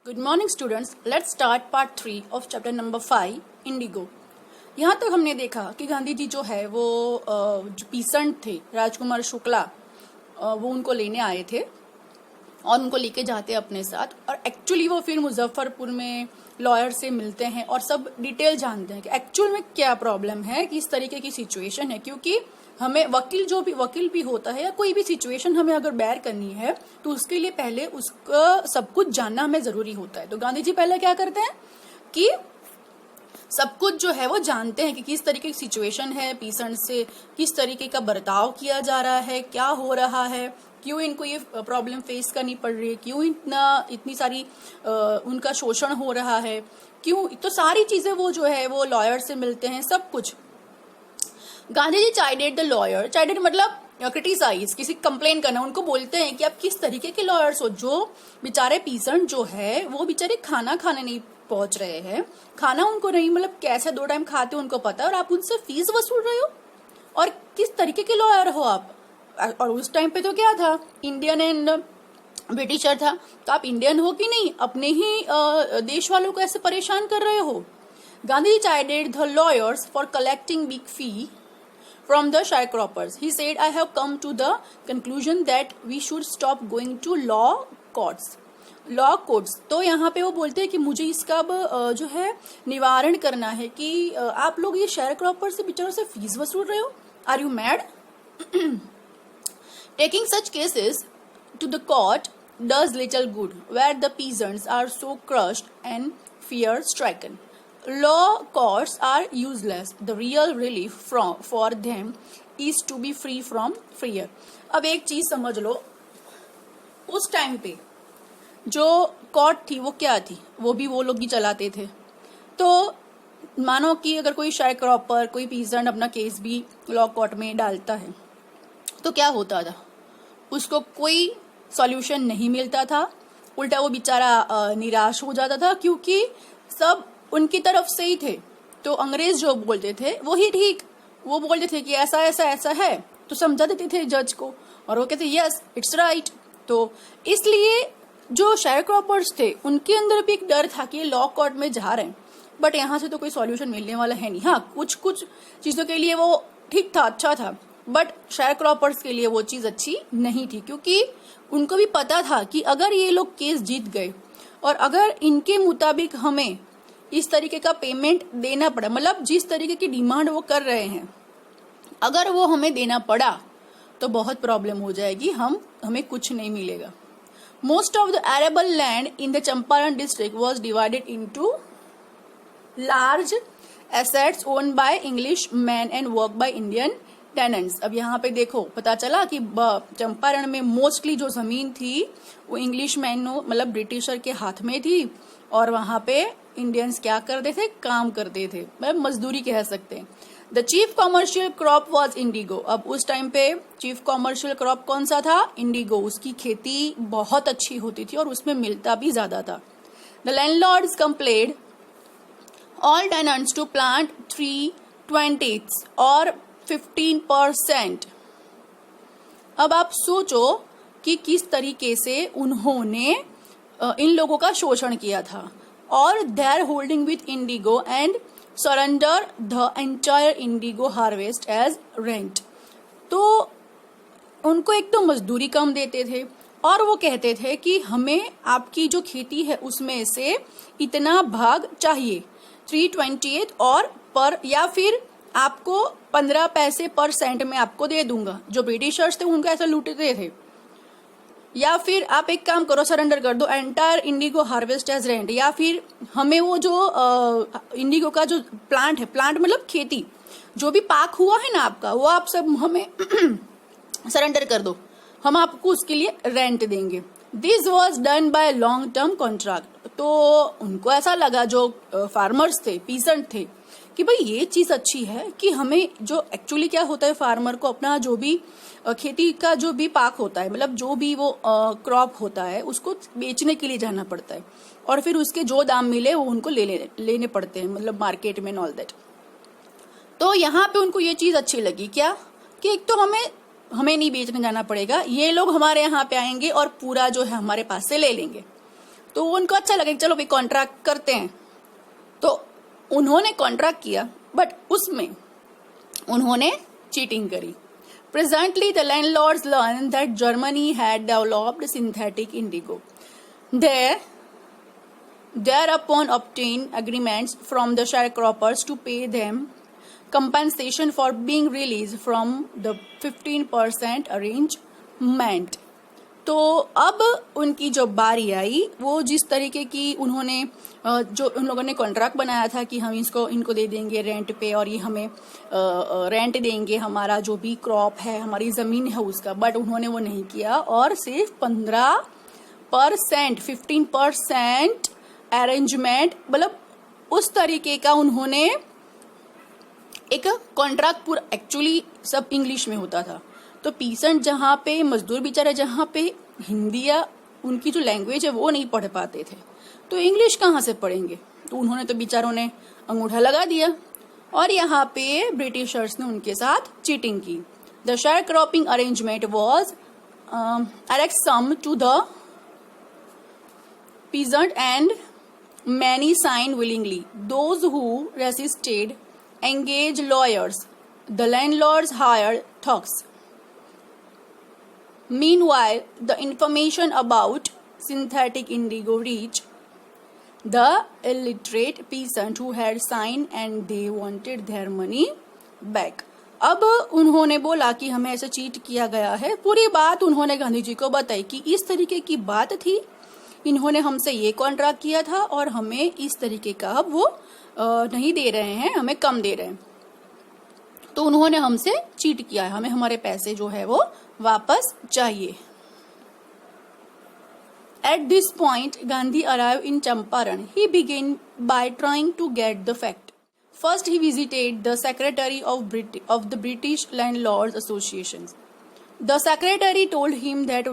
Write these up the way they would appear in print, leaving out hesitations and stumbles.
Good morning students, let's start part 3 of chapter number 5 Indigo. यहाँ तक हमने देखा कि गांधी जी जो है वो जो पीसेंट थे राजकुमार शुक्ला, वो उनको लेने आए थे और उनको लेके जाते अपने साथ, और एक्चुअली वो फिर मुजफ्फरपुर में लॉयर से मिलते हैं और सब डिटेल जानते हैं कि एक्चुअल में क्या प्रॉब्लम है, किस तरीके की सिचुएशन है। क्योंकि हमें वकील भी होता है या कोई भी सिचुएशन हमें अगर बेयर करनी है तो उसके लिए पहले उसका सब कुछ जानना हमें जरूरी होता है। तो गांधी जी पहले क्या करते हैं कि सब कुछ जो है वो जानते हैं कि किस तरीके की सिचुएशन है, पीसेंट से किस तरीके का बर्ताव किया जा रहा है, क्या हो रहा है, क्यों इनको ये प्रॉब्लम फेस करनी पड़ रही है, क्यों इतनी सारी उनका शोषण हो रहा है, क्यों। तो सारी चीजें वो जो है वो लॉयर से मिलते हैं, सब कुछ। गांधी जी चाइडेड द लॉयर, चाइडेड मतलब क्रिटिसाइज, किसी कंप्लेन करना। उनको बोलते हैं कि आप किस तरीके के लॉयर्स हो, जो बेचारे पीसेंट जो है वो बेचारे खाना खाने नहीं पहुंच रहे हैं, खाना उनको नहीं, मतलब कैसे 2 टाइम खाते उनको पता है, और आप उनसे फीस वसूल रहे हो, और किस तरीके के लॉयर हो आप। और उस टाइम पे तो क्या था, इंडियन एंड ब्रिटिशर था, तो आप इंडियन हो कि नहीं, अपने ही देश वालों को ऐसे परेशान कर रहे हो। Gandhi chided the lawyers for collecting big fee from the sharecroppers. He said, I have come to the conclusion that we should stop going to law courts. तो यहाँ पे वो बोलते हैं कि मुझे इसका अब जो है निवारण करना है कि आप लोग ये शेयर क्रॉपर से बेचारों से फीस वसूल रहे हो। Are you mad? Taking such cases to the court does little good where the peasants are so crushed and fear stricken. Law courts are useless. The real relief for them is to be free from fear. अब एक चीज समझ लो, उस time पे जो court थी वो क्या थी, वो भी वो लोग ही चलाते थे। तो मानो कि अगर कोई शेयर क्रॉपर, कोई पीसेंट अपना केस भी लॉ कोर्ट में डालता है तो क्या होता था, उसको कोई सॉल्यूशन नहीं मिलता था, उल्टा वो बेचारा निराश हो जाता था, क्योंकि सब उनकी तरफ से ही थे। तो अंग्रेज जो बोलते थे वो ही ठीक, वो बोलते थे कि ऐसा ऐसा ऐसा है, तो समझा देते थे जज को, और वो कहते यस इट्स राइट। तो इसलिए जो शेयर क्रॉपर्स थे उनके अंदर भी एक डर था कि लॉ कोर्ट में जा रहे हैं, बट यहाँ से तो कोई सॉल्यूशन मिलने वाला है नहीं। हाँ, कुछ चीजों के लिए वो ठीक था, अच्छा था, बट शेयर क्रॉपर्स के लिए वो चीज अच्छी नहीं थी, क्योंकि उनको भी पता था कि अगर ये लोग केस जीत गए और अगर इनके मुताबिक हमें इस तरीके का पेमेंट देना पड़ा, मतलब जिस तरीके की डिमांड वो कर रहे हैं, अगर वो हमें देना पड़ा तो बहुत प्रॉब्लम हो जाएगी, हमें कुछ नहीं मिलेगा। Most of the arable land in the Champaran district was divided into large assets owned by English man and work by Indian tenants. अब यहाँ पे देखो पता चला कि चंपारण में मोस्टली जो जमीन थी वो इंग्लिश मैनों, मतलब ब्रिटिशर के हाथ में थी, और वहां पे इंडियंस क्या करते थे, काम करते थे, मतलब मजदूरी कह सकते हैं। The chief commercial crop was Indigo. अब उस टाइम पे चीफ कॉमर्शियल क्रॉप कौन सा था, इंडिगो। उसकी खेती बहुत अच्छी होती थी और उसमें मिलता भी ज्यादा था। The landlords compelled all tenants to plant 3/20 और 15%। अब आप सोचो कि किस तरीके से उन्होंने इन लोगों का शोषण किया था, और they are holding with indigo and surrender the entire indigo harvest as rent. तो उनको एक तो मजदूरी कम देते थे, और वो कहते थे कि हमें आपकी जो खेती है उसमें से इतना भाग चाहिए, 3/20 और पर, या फिर आपको 15 पैसे पर सेंट में आपको दे दूंगा। जो ब्रिटिशर्स थे उनको ऐसा लूटते थे। या फिर आप एक काम करो, सरेंडर कर दो entire indigo harvest as rent, या फिर हमें वो जो इंडिगो का जो प्लांट है, प्लांट मतलब खेती, जो भी पाक हुआ है ना आपका, वो आप सब हमें सरेंडर कर दो, हम आपको उसके लिए रेंट देंगे। This was done by long term contract. तो उनको ऐसा लगा, जो फार्मर्स थे, पीसेंट थे, कि भाई ये चीज अच्छी है कि हमें, जो एक्चुअली क्या होता है, फार्मर को अपना जो भी खेती का जो भी पाक होता है, मतलब जो भी वो क्रॉप होता है, उसको बेचने के लिए जाना पड़ता है, और फिर उसके जो दाम मिले वो उनको लेने पड़ते हैं, मतलब मार्केट में, ऑल दैट। तो यहाँ पे उनको ये चीज अच्छी लगी, क्या कि एक तो हमें नहीं बेचने जाना पड़ेगा, ये लोग हमारे यहाँ पे आएंगे और पूरा जो है हमारे पास से ले लेंगे। तो उनको अच्छा लगे चलो भाई कॉन्ट्रैक्ट करते हैं, तो उन्होंने कॉन्ट्रैक्ट किया, बट उसमें उन्होंने चीटिंग करी. Presently, the landlords learned that Germany had developed synthetic indigo. They thereupon obtained agreements from the sharecroppers to pay them compensation for being released from the 15% arrangement. तो अब उनकी जो बारी आई, वो जिस तरीके की उन्होंने जो उन लोगों ने कॉन्ट्रैक्ट बनाया था कि हम इनको दे देंगे रेंट पे और ये हमें रेंट देंगे हमारा जो भी क्रॉप है, हमारी ज़मीन है उसका, बट उन्होंने वो नहीं किया और सिर्फ 15% अरेंजमेंट, मतलब उस तरीके का उन्होंने एक कॉन्ट्रैक्ट पूरा, एक्चुअली सब इंग्लिश में होता था. तो पीसेंट जहाँ पे मजदूर बेचारे जहाँ पे हिंदी या उनकी जो लैंग्वेज है वो नहीं पढ़ पाते थे, तो इंग्लिश कहाँ से पढ़ेंगे. तो उन्होंने तो बेचारों ने अंगूठा लगा दिया और यहाँ पे ब्रिटिशर्स ने उनके साथ चीटिंग की. The sharecropping arrangement was irksome to the peasant and many signed willingly. Those who resisted engaged lawyers. The landlords hired thugs. Meanwhile, the information about synthetic indigo reached the illiterate peasant who had signed and they wanted their money back. अब उन्होंने बोला कि हमें ऐसे cheat किया गया है. पूरी बात उन्होंने गांधी जी को बताई कि इस तरीके की बात थी, इन्होंने हमसे ये कॉन्ट्रैक्ट किया था और हमें इस तरीके का अब वो नहीं दे रहे हैं, हमें कम दे रहे हैं, तो उन्होंने हमसे चीट किया है, हमें हमारे पैसे जो है वो वापस चाहिए. At this point, Gandhi arrived in Champaran. He began by trying to get the fact. First, he visited the secretary of the British Landlords Association. The secretary told him that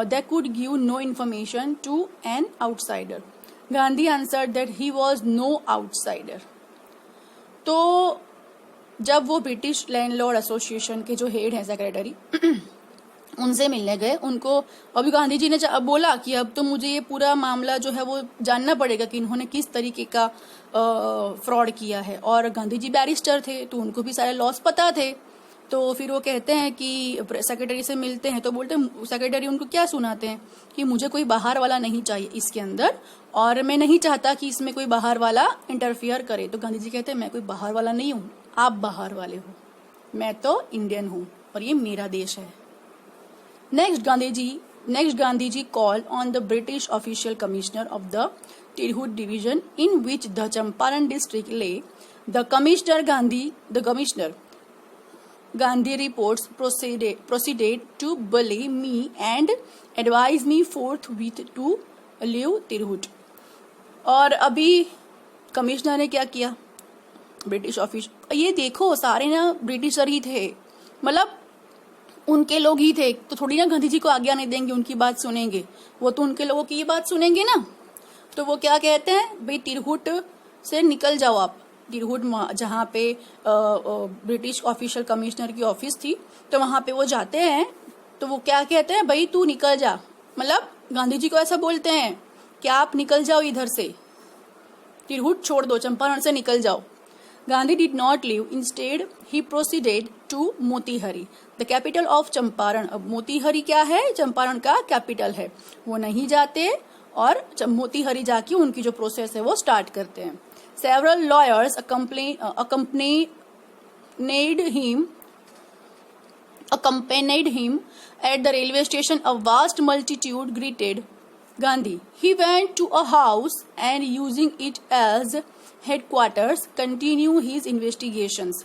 they could give no information to an outsider. Gandhi answered that he was no outsider. तो जब वो British landlord association के जो head हैं secretary उनसे मिलने गए, उनको अभी गांधी जी ने बोला कि अब तो मुझे ये पूरा मामला जो है वो जानना पड़ेगा कि इन्होंने किस तरीके का फ्रॉड किया है. और गांधी जी बैरिस्टर थे तो उनको भी सारे लॉस पता थे. तो फिर वो कहते हैं कि सेक्रेटरी से मिलते हैं तो बोलते हैं, सेक्रेटरी उनको क्या सुनाते हैं कि मुझे कोई बाहर वाला नहीं चाहिए इसके अंदर और मैं नहीं चाहता कि इसमें कोई बाहर वाला इंटरफियर करे. तो गांधी जी कहते हैं मैं कोई बाहर वाला नहीं हूँ, आप बाहर वाले हो, मैं तो इंडियन हूँ और ये मेरा देश है. Next Gandhi ji call on the British official commissioner of the Tirhut division in which the Champaran district lay. The commissioner Gandhi reports proceeded to bully me and advise me forthwith to leave Tirhut. और अभी commissioner ने क्या किया, British office, ये देखो सारे ना britisher ही थे, मतलब उनके लोग ही थे, तो थोड़ी ना गांधी जी को आज्ञा नहीं देंगे, उनकी बात सुनेंगे, वो तो उनके लोगों की ये बात सुनेंगे ना. तो वो क्या कहते हैं, भाई तिरहुट से निकल जाओ आप. तिरहुट जहाँ पे ब्रिटिश ऑफिशियल कमिश्नर की ऑफिस थी, तो वहां पे वो जाते हैं, तो वो क्या कहते हैं, भाई तू निकल जा, मतलब गांधी जी को ऐसा बोलते हैं कि आप निकल जाओ इधर से, तिरहुट छोड़ दो, चंपारण से निकल जाओ. Gandhi did not leave, instead he proceeded to Motihari, the capital of Champaran. अब मोतीहरी क्या है, चंपारण का कैपिटल है. वो नहीं जाते और मोतीहरी जाके उनकी जो प्रोसेस है वो स्टार्ट करते हैं. Several lawyers accompanied him at the railway station. A vast multitude greeted Gandhi. He went to a house and using it as headquarters continued his investigations.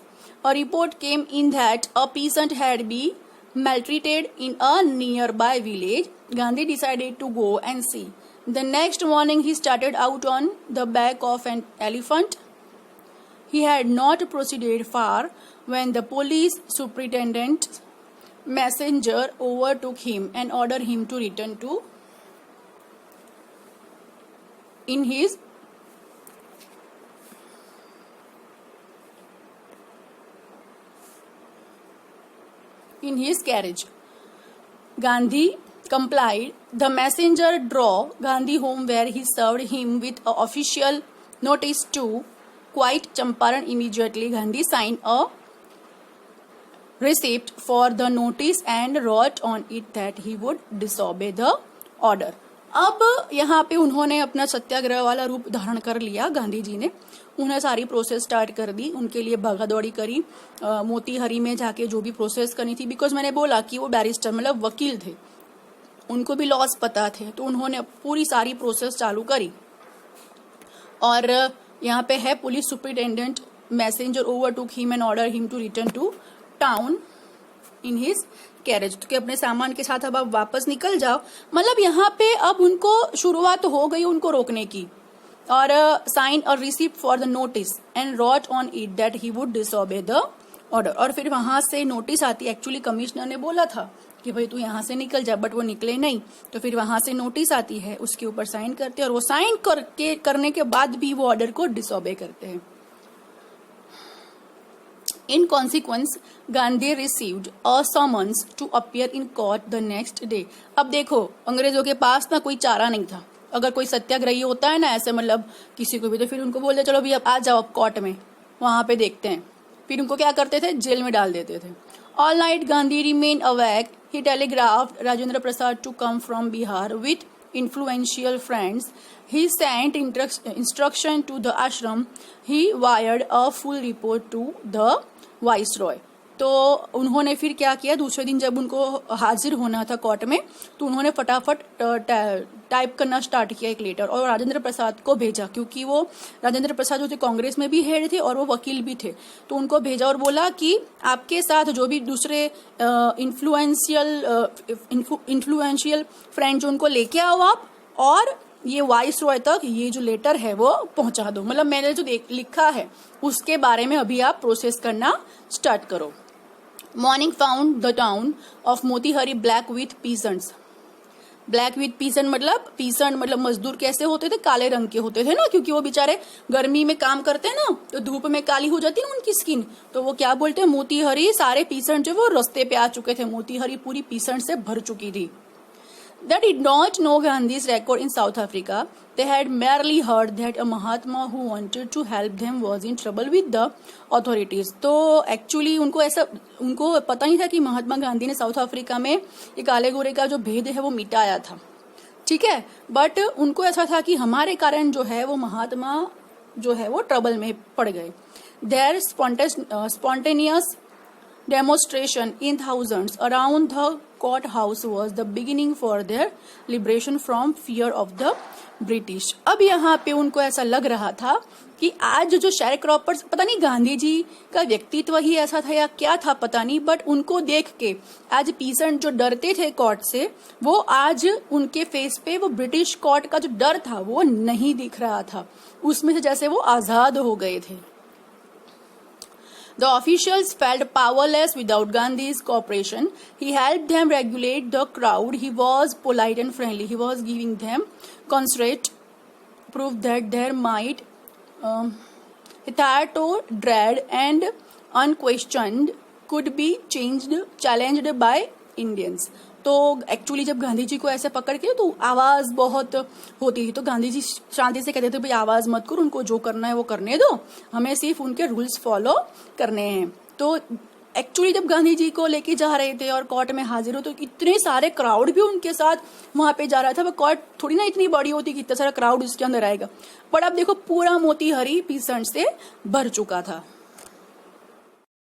A report came in that a peasant had been maltreated in a nearby village. Gandhi decided to go and see. The next morning he started out on the back of an elephant. He had not proceeded far when the police superintendent's messenger overtook him and ordered him to return to in his carriage. Gandhi complied The messenger drove Gandhi home where he served him with an official notice to quit Champaran. Immediately, Gandhi signed a receipt for the notice and wrote on it that he would disobey the order. अब यहाँ पे उन्होंने अपना सत्याग्रह वाला रूप धारण कर लिया, गांधी जी ने उन्हें सारी प्रोसेस स्टार्ट कर दी, उनके लिए भागादौड़ी करी, मोतीहारी में जाके जो भी प्रोसेस करनी थी, बिकॉज मैंने बोला कि वो बैरिस्टर मतलब वकील थे, उनको भी लॉस पता थे, तो उन्होंने पूरी सारी प्रोसेस चालू करी. और यहाँ पे है police superintendent messenger overtook him and order him to return to town in his carriage. तो कि अपने सामान के साथ अब आप वापस निकल जाओ. मतलब यहाँ पे अब उनको शुरुआत हो गई उनको रोकने की. और sign a receipt for the notice and wrote on it that he would disobey the order. और फिर वहां से नोटिस आती. एक्चुअली कमिश्नर ने बोला था कि भाई तू यहाँ से निकल जा, बट वो निकले नहीं. तो फिर वहां से नोटिस आती है, उसके ऊपर साइन करते हैं, और वो साइन करने के बाद भी वो ऑर्डर को डिसओबे करते हैं. In consequence, Gandhi received a summons to appear in court the next day. अब देखो, अंग्रेजों के पास ना कोई चारा नहीं था. अगर कोई सत्याग्रही होता है ना ऐसे, मतलब किसी को भी, तो फिर उनको बोलते चलो भी अब आ जाओ कोर्ट में, वहां पे देखते हैं. फिर उनको क्या करते थे, जेल में डाल देते थे. All night Gandhi remained awake. He telegraphed Rajendra Prasad to come from Bihar with influential friends. He sent instruction to the ashram. He wired a full report to the viceroy. तो उन्होंने फिर क्या किया, दूसरे दिन जब उनको हाजिर होना था कोर्ट में, तो उन्होंने फटाफट टाइप करना स्टार्ट किया एक लेटर, और राजेंद्र प्रसाद को भेजा, क्योंकि वो राजेंद्र प्रसाद जो थे कांग्रेस में भी हेड थे और वो वकील भी थे. तो उनको भेजा और बोला कि आपके साथ जो भी दूसरे इन्फ्लुएंशियल फ्रेंड जो उनको लेके आओ आप, और ये वाइस रॉय तक ये जो लेटर है वो पहुंचा दो. मतलब मैंने जो लिखा है उसके बारे में अभी आप प्रोसेस करना स्टार्ट करो. Morning found the town of Motihari black with peasants. Black with pheasant मतलब मजदूर कैसे होते थे, काले रंग के होते थे ना, क्योंकि वो बेचारे गर्मी में काम करते हैं ना, तो धूप में काली हो जाती है ना उनकी स्किन. तो वो क्या बोलते हैं, मोतीहारी सारे पीसेंट जो वो रास्ते पे आ चुके थे. मोतीहारी पूरी पीसेंट से भर चुकी थी. They did not know Gandhi's record in South Africa. They had merely heard that a Mahatma who wanted to help them was in trouble with the authorities. तो एक्चुअली उनको पता नहीं था कि महात्मा गांधी ने साउथ अफ्रीका में ये काले गोरे का जो भेद है वो मिटाया था. ठीक है, बट उनको ऐसा था कि हमारे कारण जो है वो महात्मा जो है वो ट्रबल में पड़ गए. Their spontaneous demonstration in thousands around the courthouse was the beginning for their liberation from fear of the British. अब यहाँ पे उनको ऐसा लग रहा था कि आज जो शेयरक्रॉपर्स, पता नहीं गांधी जी का व्यक्तित्व ही ऐसा था या क्या था पता नहीं, बट उनको देख के आज पीसेंट जो डरते थे कोर्ट से, वो आज उनके फेस पे वो ब्रिटिश कोर्ट का जो डर था वो नहीं दिख रहा था. उसमें से जैसे वो आजाद हो गए थे. The officials felt powerless without Gandhi's cooperation. He helped them regulate the crowd. He was polite and friendly. He was giving them concrete proof that their might, hitherto dread and unquestioned, could be challenged by Indians. तो actually जब गांधी जी को ऐसे पकड़ के तो आवाज बहुत होती थी, तो गांधी जी शांति से कहते थे भाई आवाज मत करो, उनको जो करना है वो करने दो, हमें सिर्फ उनके रूल्स फॉलो करने हैं. तो एक्चुअली जब गांधी जी को लेके जा रहे थे और कोर्ट में हाजिर हो, तो इतने सारे क्राउड भी उनके साथ वहां पे जा रहा था. वो कोर्ट थोड़ी ना इतनी बड़ी होती कि इतना सारा क्राउड उसके अंदर आएगा, बट अब देखो पूरा मोतीहारी पीसेंट से भर चुका था.